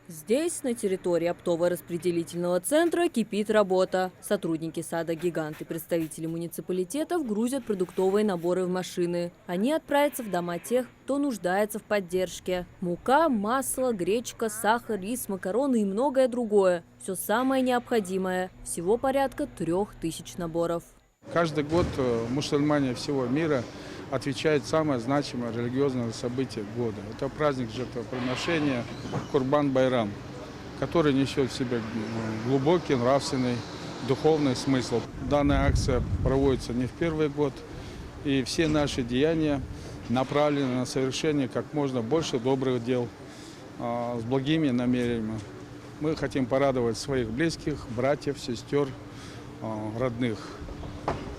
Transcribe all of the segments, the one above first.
Здесь, на территории оптово-распределительного центра, кипит работа. Сотрудники сада «Гигант» и представители муниципалитетов грузят продуктовые наборы в машины. Они отправятся в дома тех, кто нуждается в поддержке. Мука, масло, гречка, сахар, рис, макароны и многое другое. Все самое необходимое. Всего порядка 3000 наборов. Каждый год мусульмане всего мира отвечают самое значимое религиозное событие года. Это праздник жертвоприношения Курбан-Байрам, который несет в себе глубокий нравственный, духовный смысл. Данная акция проводится не в первый год, и все наши деяния направлены на совершение как можно больше добрых дел с благими намерениями. Мы хотим порадовать своих близких, братьев, сестер, родных.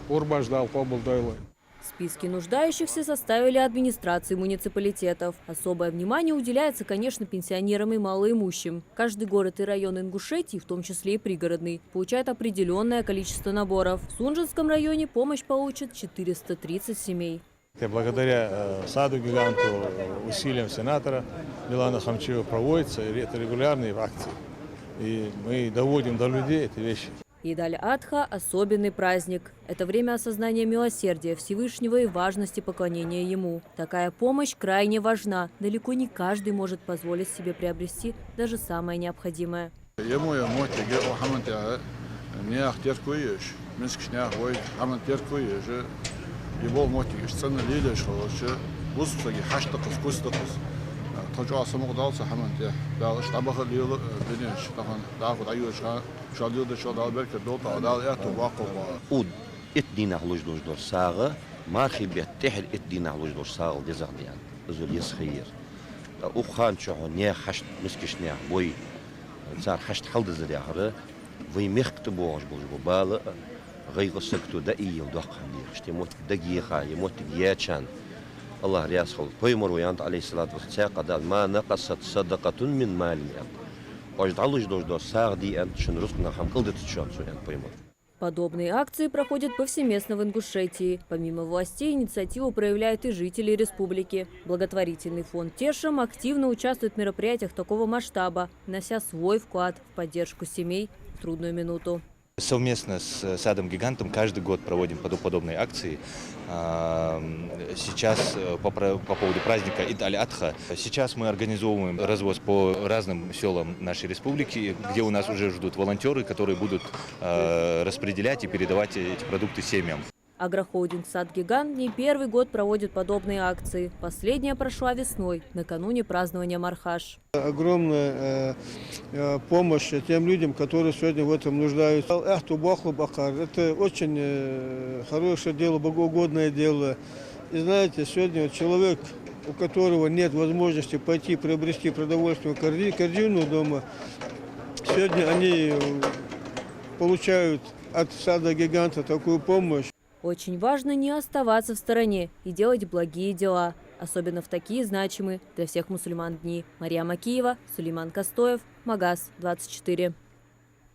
Урба ждал побылдайлы. Списки нуждающихся составили администрации муниципалитетов. Особое внимание уделяется, конечно, пенсионерам и малоимущим. Каждый город и район Ингушетии, в том числе и пригородный, получает определенное количество наборов. В Сунжинском районе помощь получат 430 семей. Благодаря саду «Гиганту», усилиям сенатора Милана Хамчиева проводятся это регулярные акции. И мы доводим до людей эти вещи. Ид аль-Адха – особенный праздник. Это время осознания милосердия Всевышнего и важности поклонения Ему. Такая помощь крайне важна. Далеко не каждый может позволить себе приобрести даже самое необходимое. Ud etdina hlujdor dor saga, marchi bettehl etdina hlujdor saga dezagdian. Zul yeskhir. Ukhan cho ne hasht miskishne boy. Zar hasht khald zariahre. Vi mekht booj booj bal. غير سكتو دقيق ودقن دي اشتموت دقيقة يموت دقيقة الله رياسخل بيمر ويانت عليه الصلاة والسلام قال ما نقصت صدقة من مال وجدعلوش دو ساغدي أنت شن رزقنا خم قلدت شون سويان بيمر. Подобные акции проходят повсеместно в Ингушетии. Помимо властей, инициативу проявляют и жители республики. Благотворительный фонд «Тешем» активно участвует в мероприятиях такого масштаба, внося свой вклад в поддержку семей в трудную минуту. Совместно с садом «Гигантом» каждый год проводим подобные акции. Сейчас по поводу праздника Ид аль-Адха. Сейчас мы организовываем развоз по разным селам нашей республики, где у нас уже ждут волонтеры, которые будут распределять и передавать эти продукты семьям. Агрохолдинг «Сад Гигант» не первый год проводит подобные акции. Последняя прошла весной, накануне празднования Мархаш. Огромная помощь тем людям, которые сегодня в этом нуждаются. Это очень хорошее дело, богоугодное дело. И знаете, сегодня человек, у которого нет возможности пойти приобрести продовольственную корзину дома, сегодня они получают от сада «Гиганта» такую помощь. Очень важно не оставаться в стороне и делать благие дела, особенно в такие значимые для всех мусульман дни. Мария Макиева, Сулейман Костоев, Магаз 24.